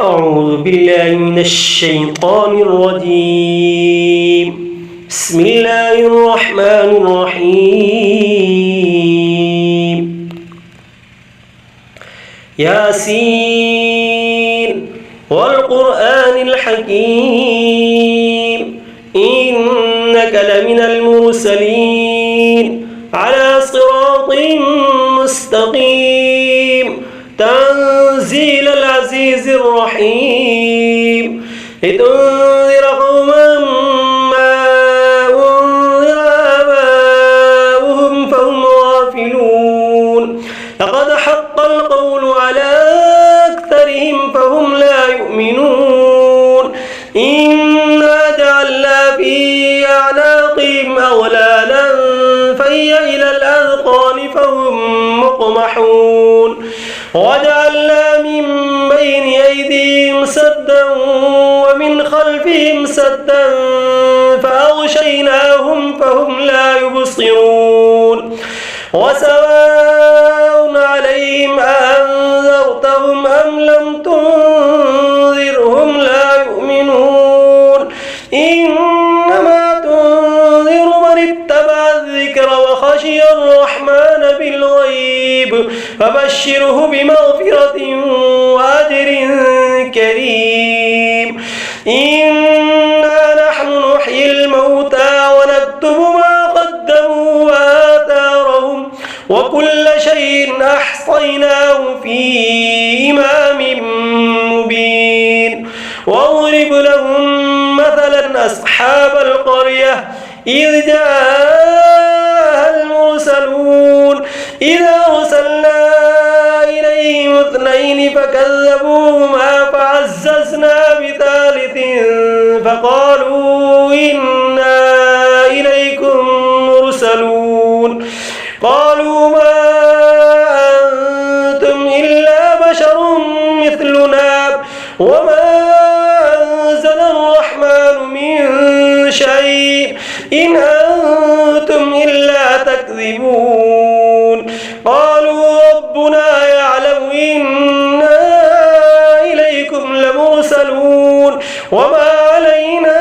أعوذ بالله من الشيطان الرجيم. بسم الله الرحمن الرحيم. ياسين والقرآن الحكيم إنك لمن المرسلين على صراط مستقيم تنزيل العزيز الرحيم لتنذر قوما ما أنذر آباؤهم فهم غافلون لقد حق القول على أكثرهم فهم لا يؤمنون إنا جعلنا في أعناقهم أغلالا فهي إلى الأذقان فهم مقمحون وجعلنا من بين أيديهم سدا ومن خلفهم سدا فأغشيناهم فهم لا يبصرون وسواء عليهم أأنذرتهم أم لم تنذرهم لا يؤمنون إنما تنذر من اتبع الذكر وخشي الرحمن بالغيب فبشره بمغفرة وأجر كريم إنا نحن نحيي الموتى ونكتب ما قدموا وآثارهم وكل شيء أحصيناه في إمام مبين واضرب لهم مثلا أصحاب القرية إذ جاءها المرسلون إذا أرسلنا إليهم اثنين فكذبوهما فعززنا بثالث فقالوا إنا إليكم مرسلون قالوا ما أنتم إلا بشر مثلنا وما أنزل الرحمن من شيء إن أنتم إلا تكذبون قالوا ربنا يعلم إنا إليكم لمرسلون وما علينا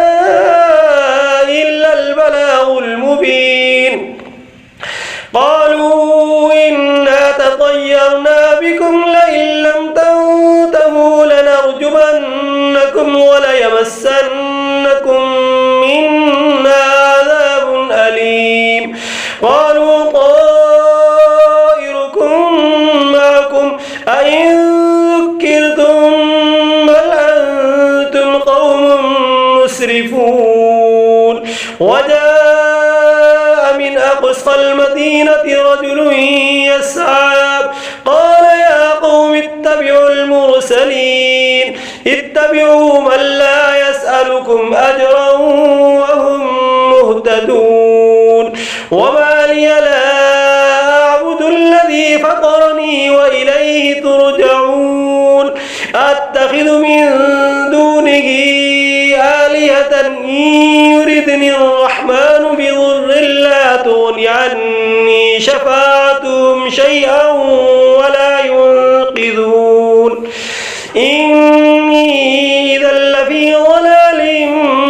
إلا البلاغ المبين قالوا إنا تطيرنا بكم لئن لم تنتهوا لنرجمنكم وليمسنكم منا عذاب أليم قالوا طائركم معكم أئن ذكرتم بل أنتم قوم مسرفون وجاء من أقصى المدينة رجل يسعى قال يا قوم اتبعوا المرسلين اتبعوا من لا يسألكم أجرا وهم مهتدون وما لي لا أعبد الذي فطرني وإليه ترجعون أتخذ من دونه آلهة إن يردني الرحمن بضر لا تغن عني شفاعتهم شيئا ولا ينقذون إني إذا لفي ضلال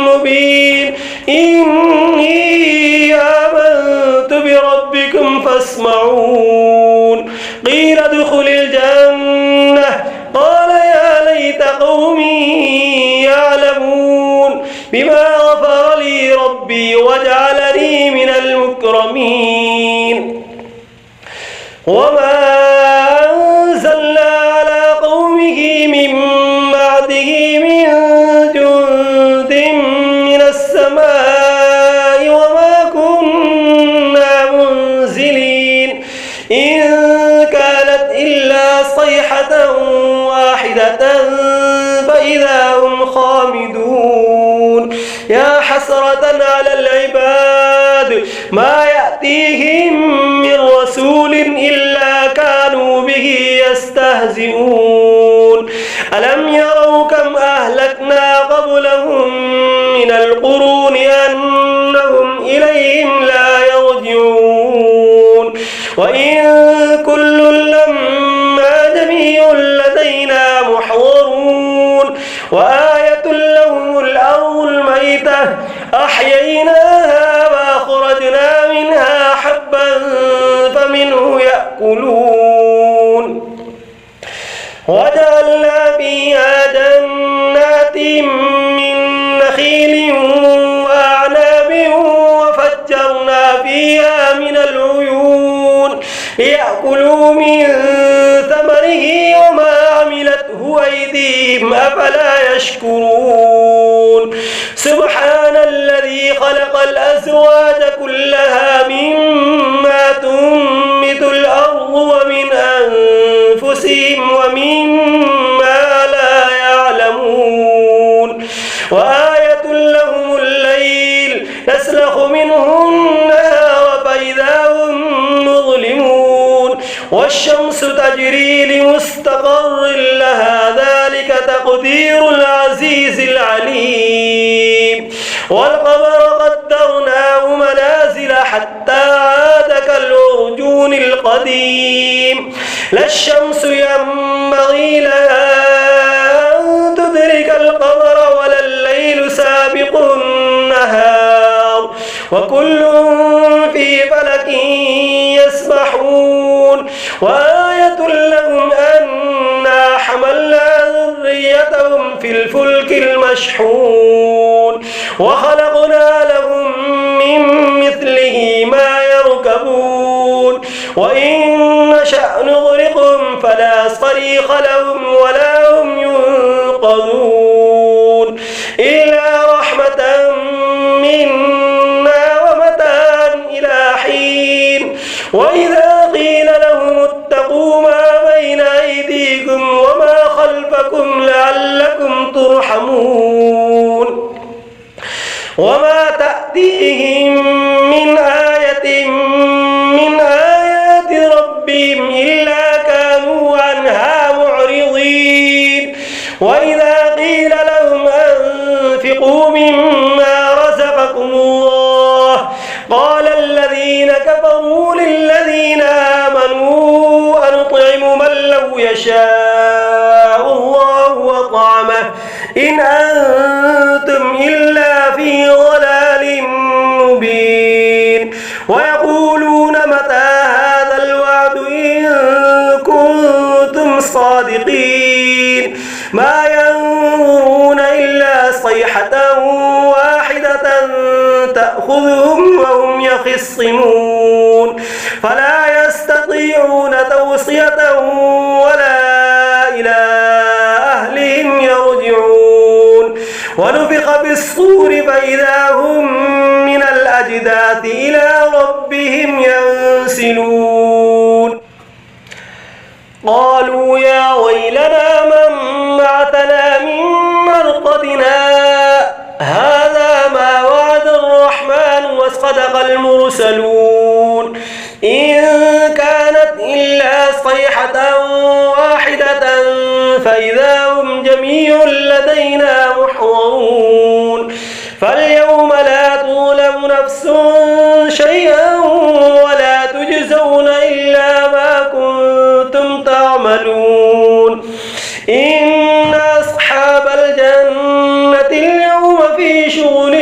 مبين إني آمنت بربكم فاسمعون قيل ادخل الجنة قال يا ليت قومي يعلمون بما غفر لي ربي وجعلني من المكرمين وما أنزلنا على قومه من بعده من جند من السماء وما كنا منزلين إن كانت إلا صيحة واحدة فإذا هم خامدون يا حسرة على العباد ما يأتيهم من رسول إلا كانوا به يستهزئون ألم يروا كم أهلكنا قبلهم من القرون أنهم إليهم لا يرجعون وإن كل لما جميع لدينا محضرون وآية لهم الأرض الميتة أحييناها وأخرجنا منها حبا فمنه يأكلون وجعلنا فيها جنات من نخيل وأعناب وفجرنا فيها من العيون ليأكلوا من ثمره وما عملته أيديهم أفلا يشكرون سبحان الذي خلق الأزواج كلها مما تنبت الأرض ومن أنفسهم ومما لا يعلمون وآية لهم الليل نسلخ منه النهار فإذا هم مظلمون والشمس تجري لمستقر لها ذلك تقدير العزيز العليم والقمر قدرناه منازل حتى عاد كالعرجون القديم لا الشمس ينبغي لها أن تدرك القمر ولا الليل سابق النهار وكل في فلك يسبحون وآية لهم أنا حملنا ذريتهم في الفلك المشحون وخلقنا لهم من مثله ما يركبون وإن نشأ نغرقهم فلا صريخ لهم ولا هم ينقذون إلا رحمة منا ومتاعا إلى حين وإذا قيل لهم اتقوا ما بين أيديكم وما خلفكم لعلكم ترحمون وما تأتيهم من آية من آيات ربهم إلا كانوا عنها معرضين وإذا قيل لهم أنفقوا مما رزقكم الله قال الذين كفروا للذين آمنوا أنطعم من لو يشاء الله أطعمه إن أنتم إلا في ضلال مبين ويقولون متى هذا الوعد إن كنتم صادقين ما ينظرون إلا صيحة واحدة تأخذهم وهم يخصمون فلا يستطيعون توصية ولا إلى أهلهم يرجعون ونفخ بالصور فإذا هم من الأجداث إلى ربهم ينسلون قالوا يا ويلنا من بعثنا من مرقدنا هذا ما وعد الرحمن وصدق المرسلون إن كانت إلا صيحة واحدة فإذا هم جميع لدينا محضرون فاليوم لا تظلم نفس شيئا ولا تجزون إلا ما كنتم تعملون إن أصحاب الجنة اليوم في شغل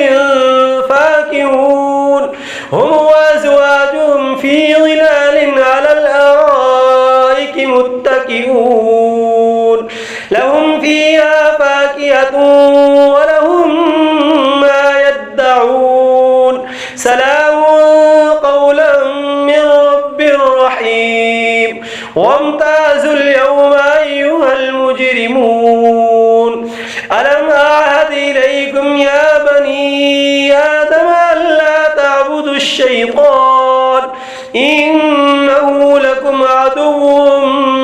فاكهون هم وأزواجهم في ظلال على الأرائك متكئون لهم فيها فاكهة ولهم ما يدعون سلام قولا من رب رحيم وامتازوا اليوم أيها المجرمون ألم أعهد إليكم يا بني آدم ألا تعبدوا الشيطان إنه لكم عدو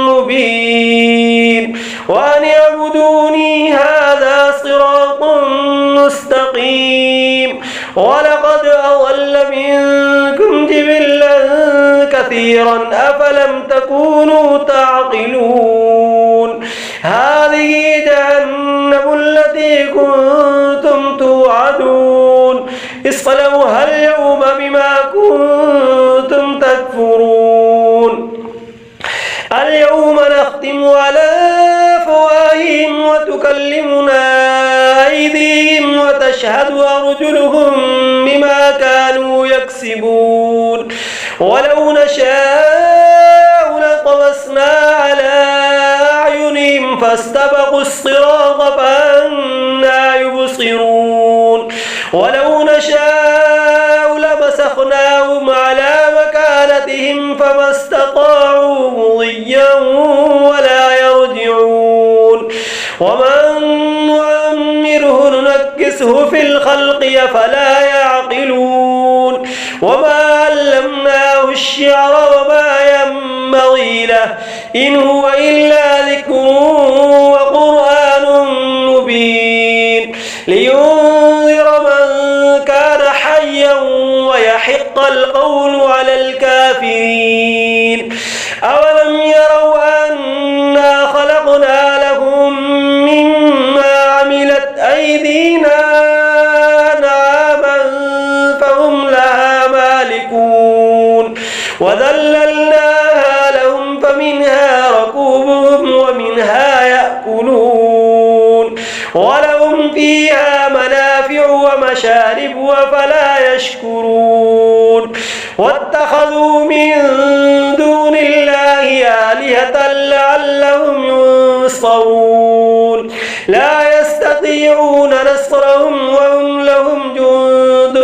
مبين وأن اعبدوني هذا صراط مستقيم ولقد أضل منكم جبلا كثيرا أفلم تكونوا تعقلون هذه جهنم التي كنتم توعدون اصلوها اليوم بما كنتم تكفرون اليوم نختم على أفواههم وتكلمنا وتشهد أرجلهم بما كانوا يكسبون ولو نشاء لطمسنا على أعينهم فاستبقوا الصراط فأنى يبصرون ولو نشاء لمسخناهم على مكانتهم فما استطاعوا مضيا ولا يرجعون ومن نعمره ننكسه في الخلق أفلا يعقلون وما علمناه الشعر وما ينبغي له إن هو إلا ذكر وقرآن مبين لينذر من كان حيا ويحق القول على الكافرين أولم يروا أنا خلقنا لهم مما عملت أيدينا أنعاما فهم لها مالكون وذللناها لهم فمنها ركوبهم ومنها يأكلون ولهم فيها منافع ومشارب وفلا يشكرون واتخذوا من دون الله آلهة لعلهم ينصرون لا يستطيعون نصرهم وهم لهم جند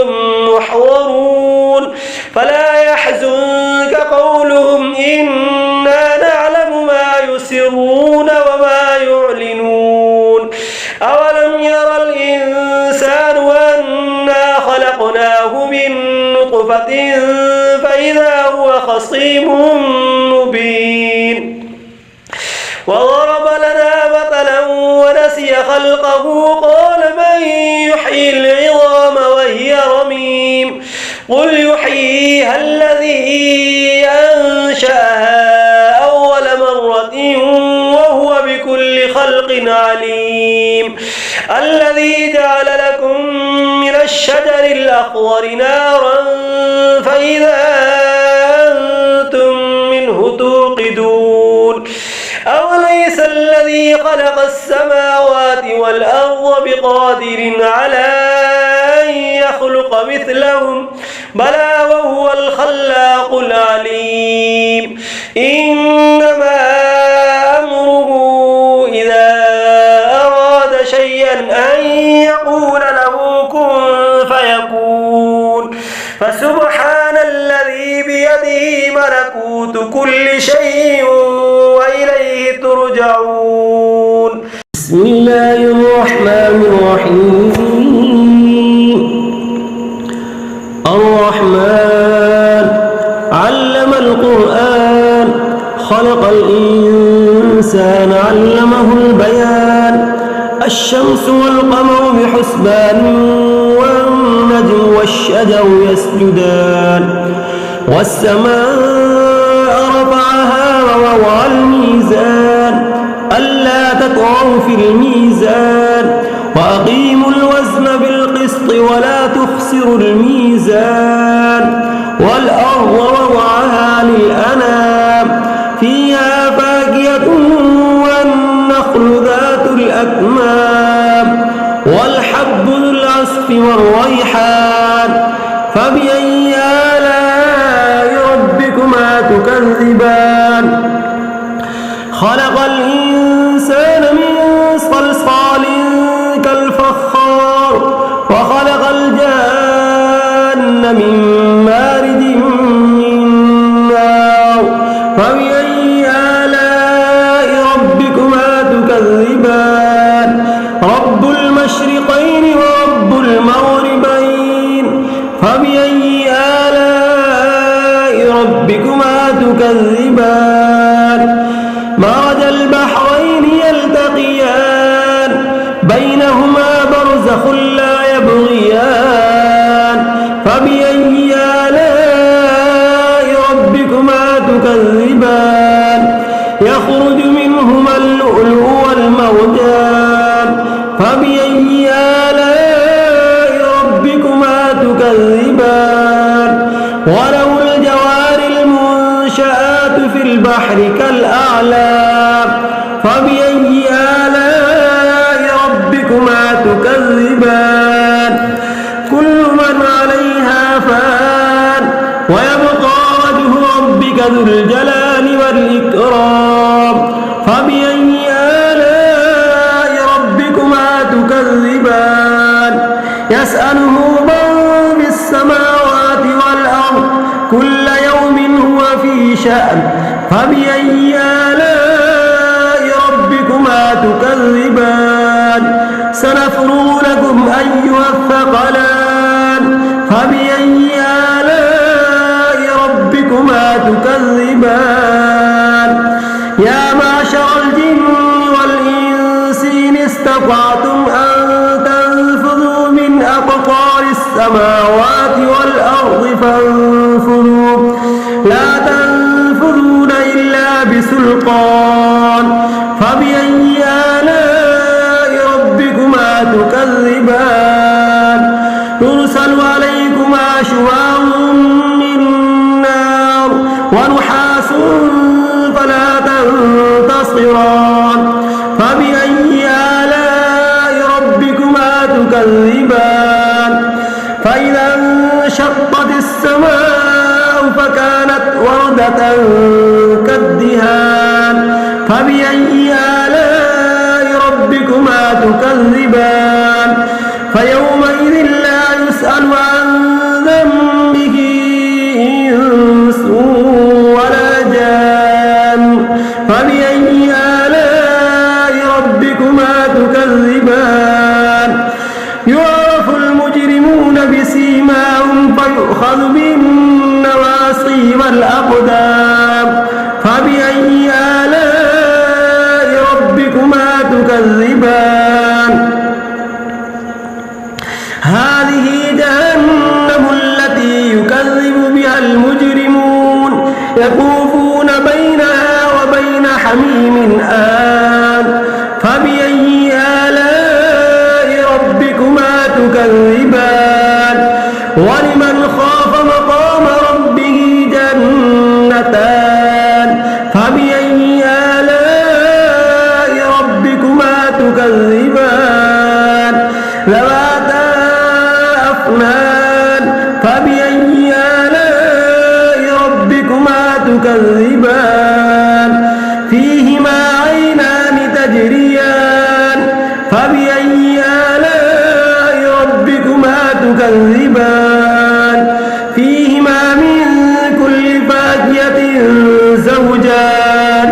محضرون فلا يحزنك قولهم إنا نعلم ما يسرون وما يعلنون أولم ير الإنسان أنا خلقناه من نطفة فإذا هو خصيم مبين وضرب لنا مثلا ونسي خلقه قال من يحيي العظام وهي رميم قل يحييها الذي أنشأها أول مرة وهو بكل خلق عليم الذي جعل لكم من الشجر الأخضر نارا فإذا أنتم منه توقدون أوليس الذي خلق السماوات والأرض بقادر على أن يخلق مثلهم بلى وهو الخلاق العليم إنما أمره إذا أراد شيئا أن يقول له كن فيكون فسبحان الذي بيده ملكوت كل شيء وإليه ترجعون بسم الله الرحمن الرحيم الرحمن علم القرآن خلق الإنسان علمه البيان الشمس والقمر بحسبان والنجم والشجر يسجدان والسماء رفعها ووضع الميزان ألا تطغوا في الميزان وأقيموا الوزن بالقسط ولا تخسروا الميزان والأرض وضعها للأنام فيها فاكهة والنخل ذات الأكمام والحب ذو العصف والريحان فبأي آلاء ربكما تكذبان خلق الإنسان من صلصال كالفخار وخلق الجان من مارد من نار فبأي آلاء ربكما تكذبان رب المشرقين ورب المغربين فبأي آلاء ربكما تكذبان مرج البحرين يلتقيان بينهما برزخ لا يبغيان فبأي آلاء ربكما تكذبان يخرج منهما اللؤلؤ والمرجان فبأي آلاء ربكما تكذبان وله الجوار المنشآت في البحر كالأعلام فبأي آلاء ربكما تكذبان ذو الجلال والإكرام فبأي آلاء ربكما تكذبان يسأله من في السماوات والأرض كل يوم هو في شأن فبأي آلاء ربكما تكذبان سنفرغ لكم أيها الثقلان فبأي آلاء ربكما تكذبان يا معشر الجن والإنس إن استطعتم أن تنفذوا من أقطار السماوات والأرض فانفذوا لا تنفذون إلا بسلطان فبأي آلاء ربكما تكذبان يرسل عليكما شواظ من نار ونحاس فلا تنتصران فبأي آلاء ربكما تكذبان فإذا انشقت السماء فكانت وردة كالدهان فبأي آلاء ربكما تكذبان فيومئذ لا يسأل عن ذنبه إنس ولا جان فبأي آلاء ربكما تكذبان يعرف المجرمون بسيماهم فيؤخذ بالنواصي والأقدام فبأي آلاء ربكما تكذبان هذه جهنم التي يكذب بها المجرمون يطوفون بينها وبين حميم آن فبأي آلاء ربكما تكذبان ولمن خاف مقام ربه جنتان فبأي آلاء ربكما تكذبان ذواتا أفنان فبأي آلاء ربكما تكذبان فيهما عينان تجريان فبأي آلاء ربكما تكذبان فيهما من كل فاكهة زوجان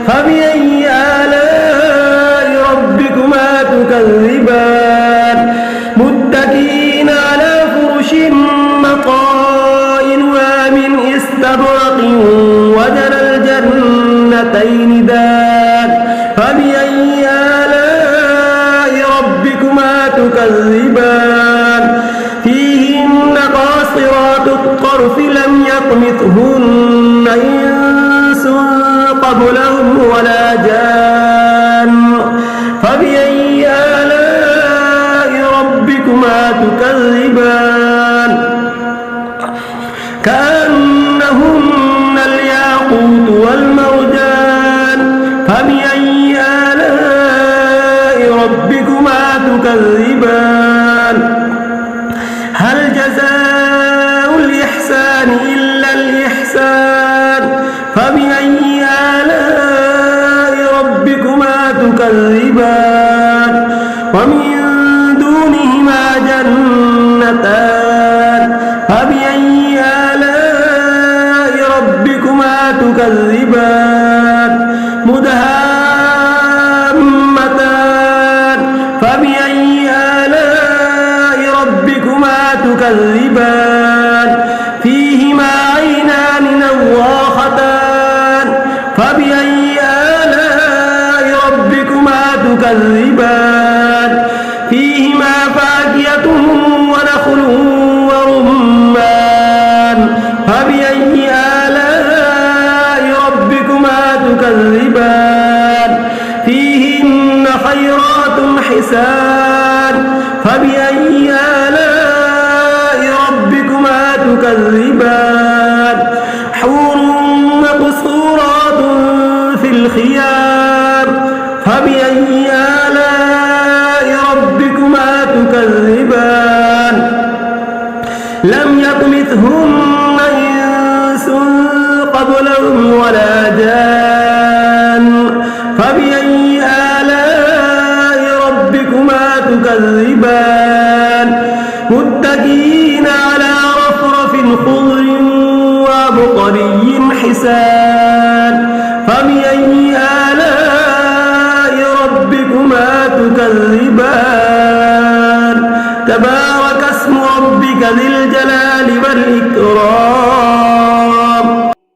فبأي آلاء ربكما تكذبان متكئين على فرش مطائنها من استبرق وجنى الجنتين دان فبأي آلاء ربكما تكذبان فيهن قاصرات الطرف لم يطمثهن إنس قبلهم ولا جان فبأي آلاء ربكما تكذبان كأنهن الياقوت والمرجان فبأي آلاء ربكما تكذبان هل جزاء الإحسان إلا الإحسان فبأي آلاء ربكما تكذبان ومن دونهما جنتان فبأي آلاء ربكما تكذبان مدهامتان فبأي آلاء ربكما تكذبان فيهما عينان نضاختان فبأي آلاء ربكما تكذبان فيهما فاكهة ونخل ورمان فبأي آلاء ربكما تكذبان فيهن خيرات حسان فبأي آلاء ربكما تكذبان حور مقصورات في الخيام فبأي آلاء ربكما تكذبان لم يطمثهن إنس قبلهم تكذبان متكئين على رفرف خضر وعبقري حسان فبأي آلاء ربكما تكذبان تبارك اسم ربك ذي الجلال والإكرام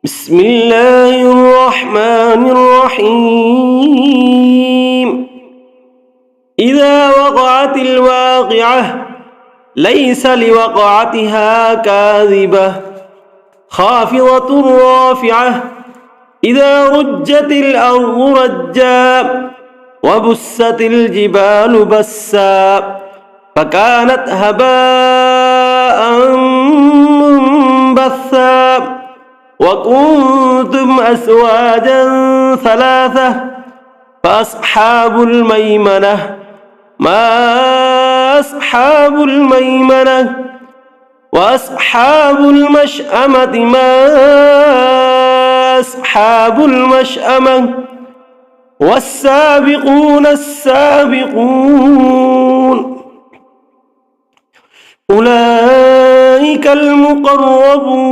بسم الله الرحمن الرحيم إذا وقعت الواقعة ليس لوقعتها كاذبة خافضة رافعة إذا رجت الأرض رجا وبست الجبال بسا فكانت هباء منبثا وكنتم أزواجا ثلاثة فأصحاب الميمنة ما أصحاب الميمنة وأصحاب المشأمة ما أصحاب المشأمة والسابقون السابقون أولئك المقربون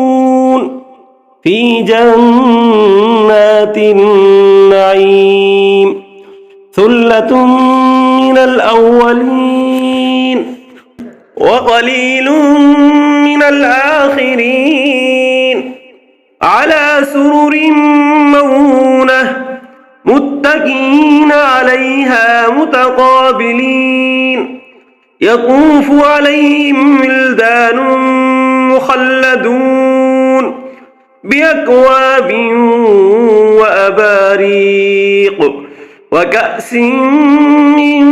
في جنات النعيم ثلة من الأولين وقليل من الآخرين على سرر موضونة متكئين عليها متقابلين يطوف عليهم ولدان مخلدون بأكواب وأباريق وكأس من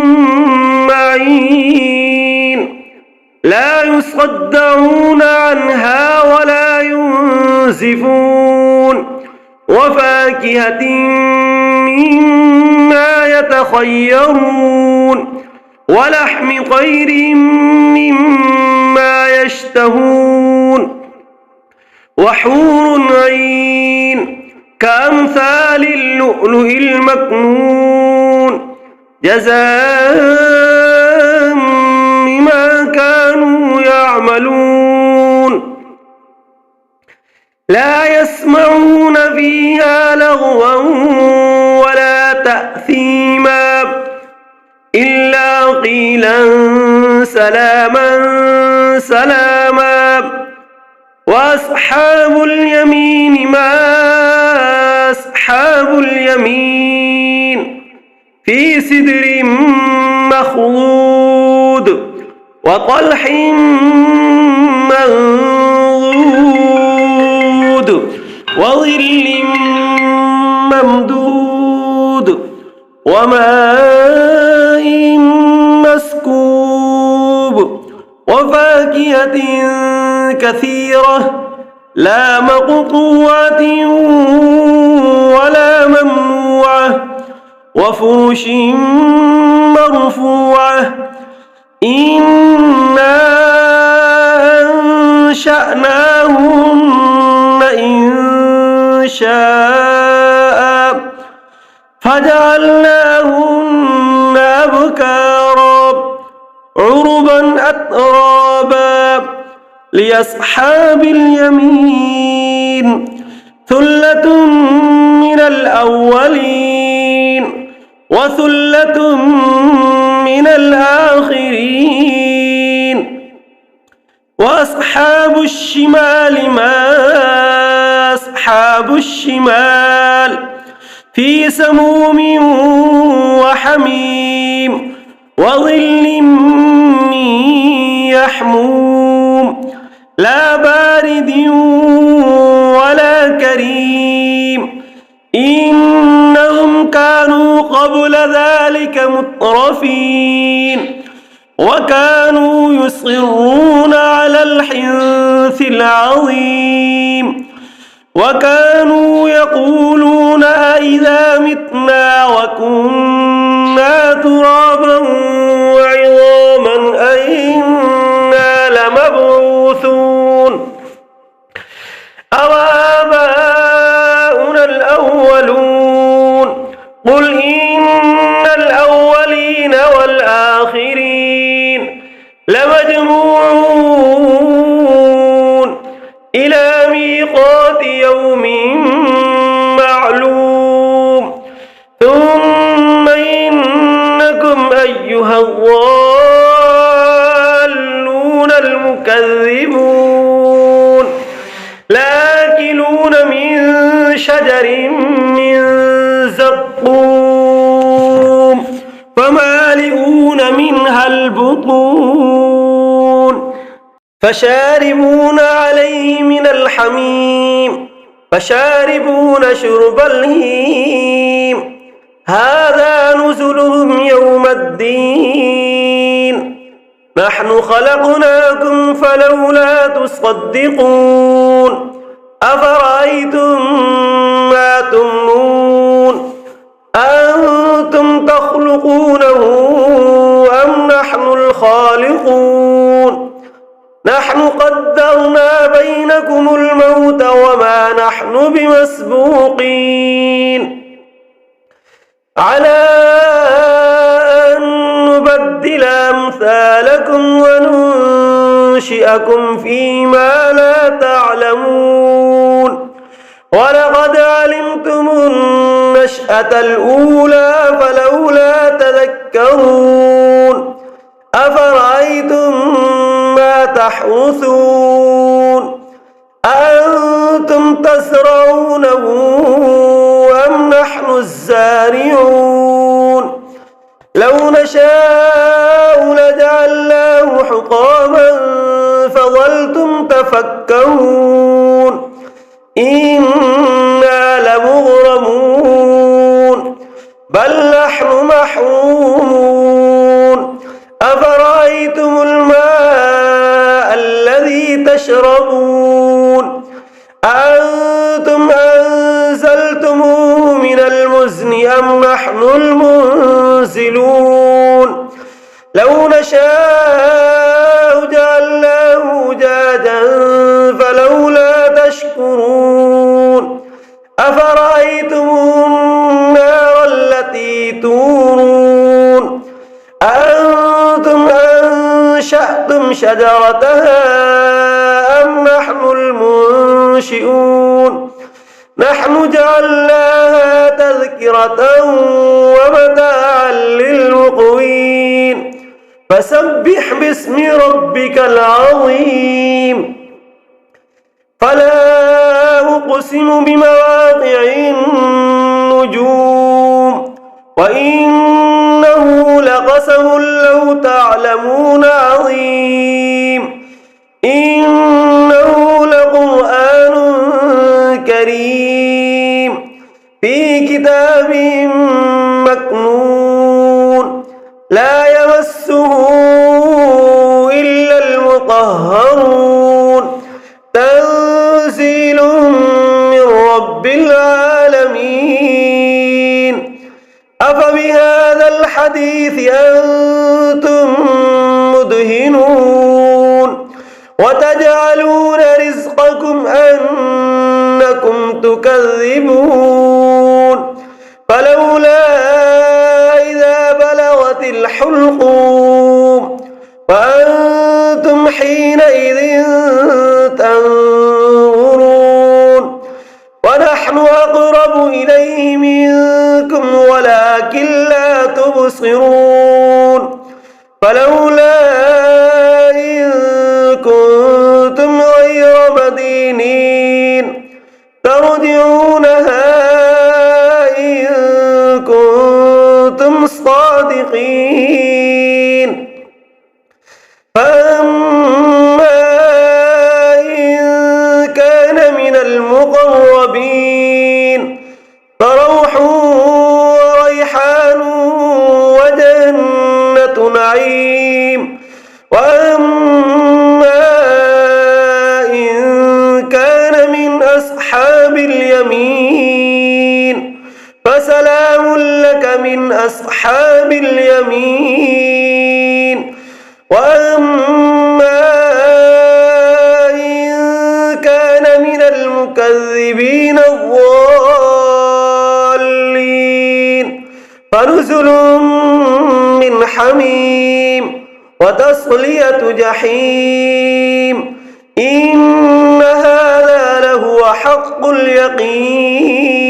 معين لا يصدعون عنها ولا ينزفون وفاكهة مما يتخيرون ولحم طير مما يشتهون وحور عين كأمثال اللؤلؤ المكنون جزاء بما كانوا يعملون لا يسمعون فيها لغوا ولا تأثيما إلا قيلا سلاما سلاما وأصحاب اليمين ما أصحاب اليمين في سدر مخضود وطلح منضود وظل ممدود وماء مسكوب وفاكهة كثيرة لا مقطوعة ولا ممنوعة وفرش مرفوعة إنا أنشأناهن إنشاء فجعلناهن أبكارا عربا أترابا لأصحاب اليمين ثلة من الأولين وثلة من الآخرين وأصحاب الشمال ما أصحاب الشمال في سموم وحميم وظل من يحموم لا بارد ولا كريم إنهم كانوا قبل ذلك مترفين وكانوا يصرون على الحنث العظيم وكانوا يقولون أئذا متنا وكنا ترابا وعظاما أئنا لمبعوثون أوآباؤنا الأولون قل إن الأولين والآخرين لمجموعون إلى ميقات يوم معلوم ثم إنكم أيها الضالون المكذبون لآكلون من شجر من زقوم فمالئون منها البطون فشاربون عليه من الحميم فشاربون شرب الهيم هذا نزلهم يوم الدين نحن خلقناكم فلولا تصدقون أفرأيتم ما تمنون أنتم تخلقونه أم نحن الخالقون نحن قدرنا بينكم الموت وما نحن بمسبوقين على أن نبدل أمثالكم وننشئكم فيما لا تعلمون ولقد علمتم النشأة الأولى فلولا تذكرون أفرأيتم ما تحرثون أأنتم تزرعونه أم نحن الزارعون لو نشاء لجعلناه حطاما فظلتم تفكرون إنا لمغرمون بل نحن محرومون أفرأيتم الماء الذي تشربون أأنتم أنزلتموه من المزن أم نحن المنزلون لو نشاء جعلناه أجاجا فلولا تشكرون أفرأيتم النار التي تورون أأنتم أنشأتم شجرتها أم نحن المنشئون نحن جعلناها تذكرة ومتاعا للمقوين فسبح باسم ربك العظيم فلا أقسم بمواقع النجوم وإنه لقسم لو تعلمون عظيم إنه لقرآن كريم في كتاب مكنون لا يمسه إلا المطهرون تنزيل من رب العالمين أفبهذا الحديث أنتم مدهنون وتجعلون رزقكم أنكم تكذبون فلولا إذا بلغت الحلقوم وأنتم حينئذ تنظرون ونحن أقرب إليه منكم ولكن لا تبصرون فلولا إن كنتم غير مدينين ترجعونها إن كنتم صادقين فأما إن كان من المقربين فروح وريحان وجنة نعيم وأما إن كان من أصحاب اليمين فسلام لك من أصحاب اليمين وأما إن كان من المكذبين الضالين فنزل من حميم وتصلية جحيم إن هذا لهو حق اليقين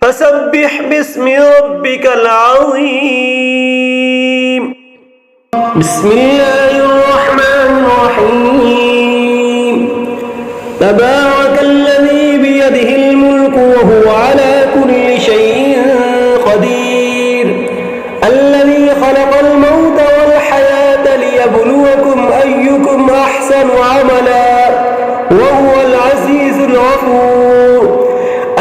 فسبح باسم ربك العظيم. بسم الله الرحمن الرحيم. تبارك الذي بيده الملك وهو على كل شيء قدير الذي خلق الموت والحياة ليبلوكم أيكم أحسن عملا وهو العزيز الغفور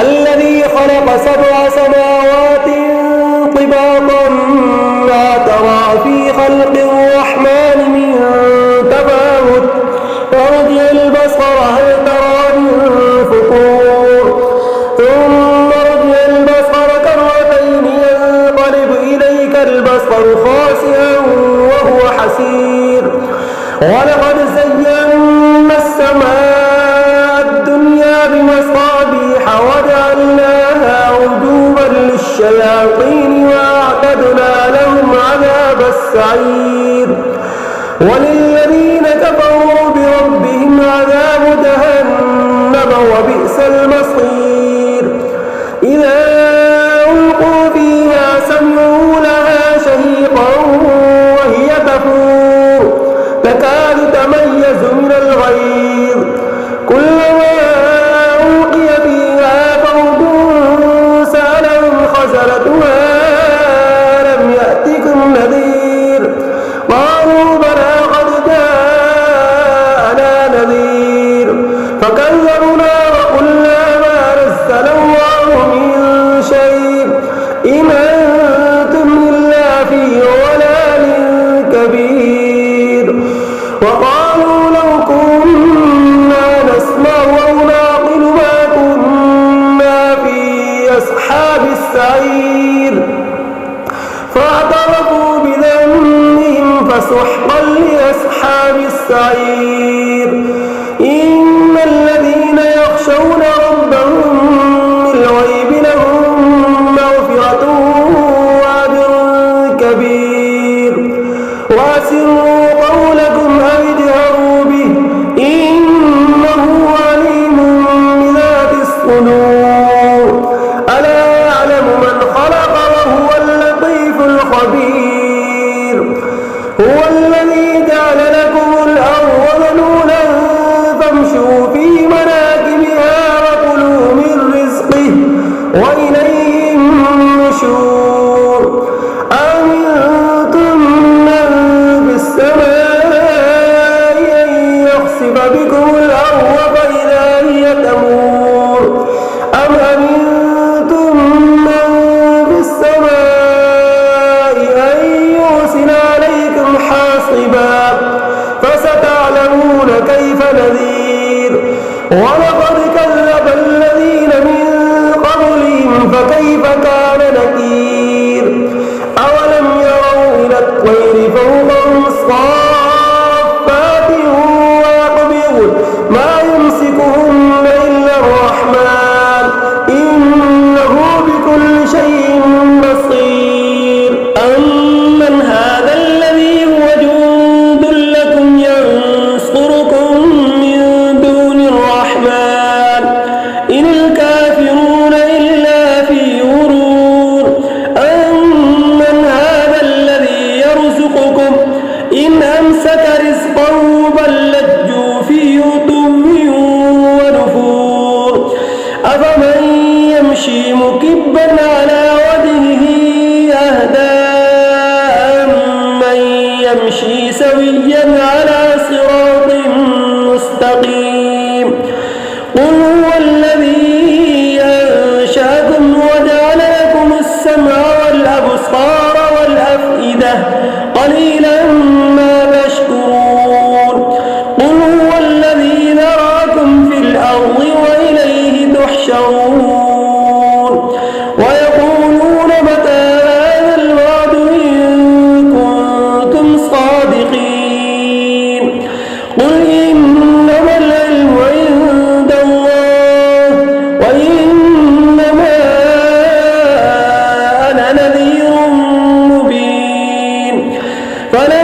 الذي خلق 7 سماوات طباقا ما ترى في خلق الرحمن من تفاوت فارجع البصر هل ترى من فطور ثم ارجع البصر كرتين ينقلب إليك البصر خاسئا وهو حسير ولقد زينا السماء الدنيا بمصابيح وجعلناها رجوما للشياطين وأعتدنا لهم عذاب السعير وللذين كفروا بربهم عذاب جهنم وبئس المصير إذا ألقوا فيها سمعوا لها شهيقا وهي تفور تكاد تميز من الغيظ كلما ألقي فيها فوج سألهم خزنتها ألم يأتكم نذير قالوا بلى قد جاءنا نذير فكذبنا وقلنا ما نزل الله من شيء إن أنتم إلا في ضلال كبير وقالوا لو كنا نسمع أو نعقل ما كنا في أصحاب السعير فاعترفوا بذنبهم فسحقا لأصحاب السعير إن الذين يخشون ربهم بالغيب لهم مغفرة وأجر كبير وأسروا قولكم أو اجهروا به إنه عليم بذات الصدور ألا يعلم من خلق وهو اللطيف الخبير هو الذي جعل لكم الأرض ذلولا فامشوا في مناكبها وكلوا من رزقه وإليه النشور أمنتم من في السماء أن يخسف بكم الأرض فإذا هي تمور أم أمنتم من في السماء أن يرسل عليكم حاصبا فستعلمون كيف نذير ولقد كذب الذين من قبلهم فكيف كان نكير أولم يروا إلى الطير فوقهم صافات ويقبضن ما يمسكهن إلا الرحمن إنه بكل شيء بصير أمن هذا الذي هو جند لكم ينصركم من دون الرحمن إن الكافرون إلا في غرور أمن هذا الذي يرزقكم إن أمسك رزقه بل لجوا في عتو ونفور أفمن يمشي مكبا على وجهه أهدى أمن يمشي سويا على صراط مستقيم قل هو الذي أنشأكم وجعل لكم السمع والأبصار والأفئدة قليلا ما تشكرون قل هو الذي ذراكم في الأرض وإليه تحشرون ويقولون متى هذا الوعد إن كنتم صادقين قل إنما العلم عند الله وإنما أنا نذير مبين فلا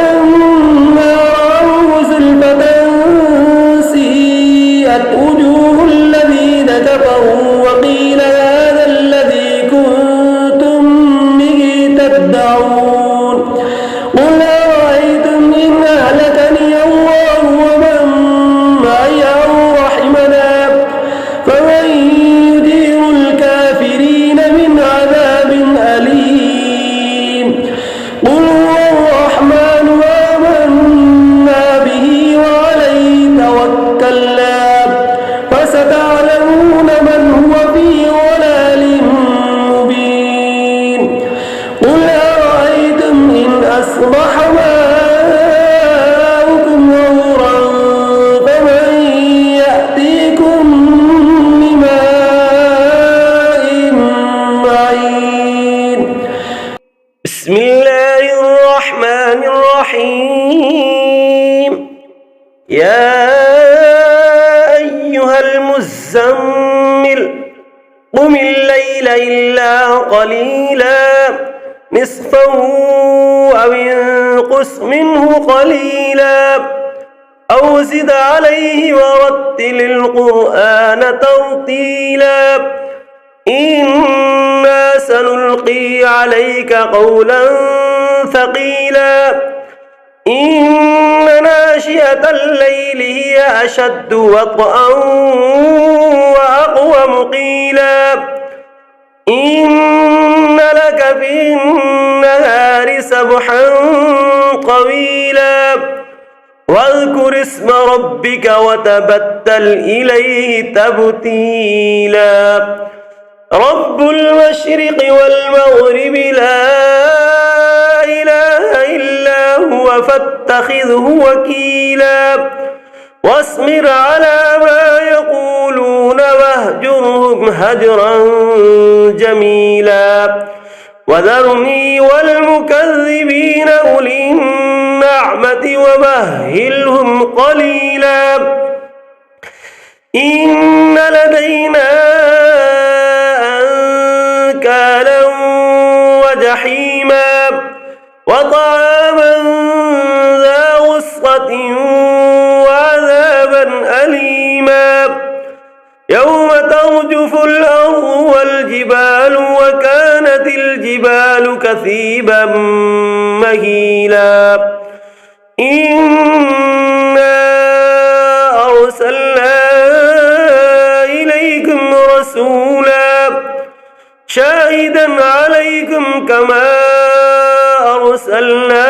الرحيم يا أيها المزمل قم الليل إلا قليلا نصفه أو انقص منه قليلا أو زد عليه ورتل القرآن ترتيلا إنا سنلقي عليك قولا ثقيلا إن ناشئة الليل هي أشد وطئا وأقوم قيلا إن لك في النهار سبحا طويلا واذكر اسم ربك وتبتل إليه تبتيلا رب المشرق والمغرب لا إله إلا هو فاتخذه وكيلا واصبر على ما يقولون واهجرهم هجرا جميلا وذرني والمكذبين أولي النعمة ومهلهم قليلا إن لدينا أنكالا وجحيما وطعاما ذا غصة وعذابا أليما يوم ترجف الأرض والجبال وكانت الجبال كثيبا مهيلا إنا أرسلنا إليكم رسولا شاهدا عليكم كما أرسلنا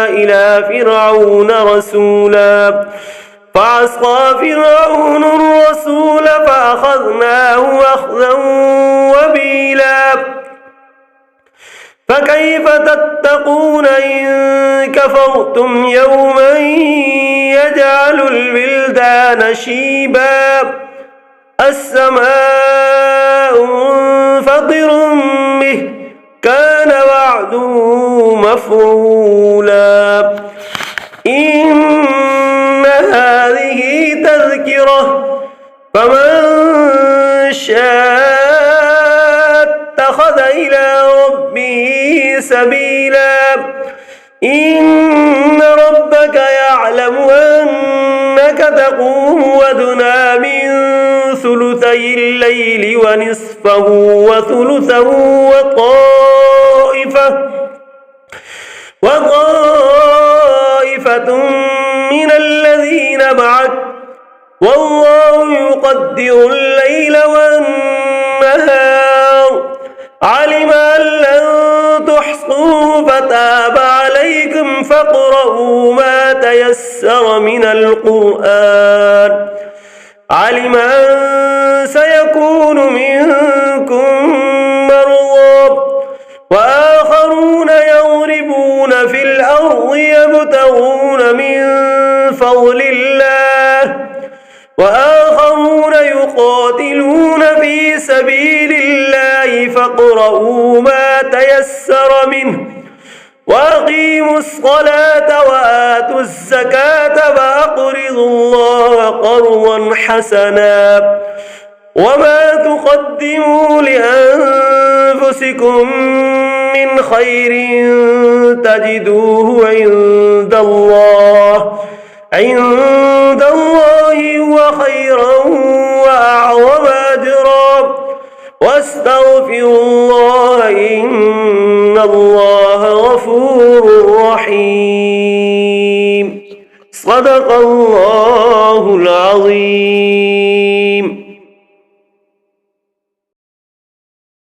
إلى فرعون رسولا فعصى فرعون الرسول فأخذناه أخذا وبيلا فكيف تتقون إن كفرتم يوما يجعل الولدان شيبا السماء منفطر به كان وعده مفعولا إن هذه تذكرة فمن شاء اتخذ إلى ربه سبيلا إن ربك يعلم أنك تقوم أدنى من ثلثي الليل ونصفه وثلثه وطائفة من الذين معك والله يقدر الليل والنهار علم أن لن تحصوه فتاب عليكم فاقرؤوا ما تيسر من القرآن علم أن سيكون منكم مرضى وآخرون يضربون في الأرض يبتغون من فضل الله وآخرون يقاتلون في سبيل الله فاقرؤوا ما تيسر منه وأقيموا الصلاة وآتوا الزكاة وأقرضوا الله قرضا حسنا وما تقدموا لأنفسكم من خير تجدوه عند الله هو خيرا وأعظم أجرا واستغفروا الله إن الله غفور رحيم صدق الله العظيم.